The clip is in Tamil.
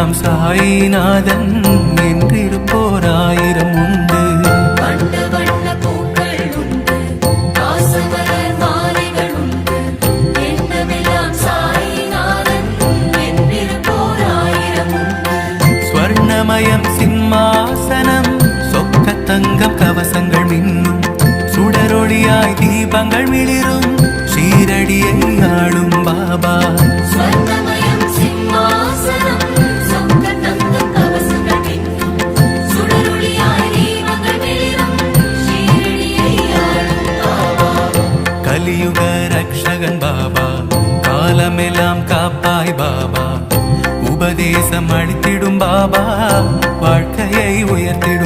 கண்ணுக்கெல்லாம் சாயிநாதன் என்றிருப்போர் ஆயிரம் உண்டு. ஸ்வர்ணமயம் சிம்மாசனம் சொக்க தங்கம் கவசங்கள் மின்னும் சுடரொளியாய் தீபங்கள் மிளிரும் ஷீரடியை ஆளும் பாபா. கலியுக ரக்ஷகன் பாபா, காலமெல்லாம் காப்பாய் பாபா, உபதேசம் அளித்திடும் பாபா, வாழ்க்கையை உயர்த்திடும்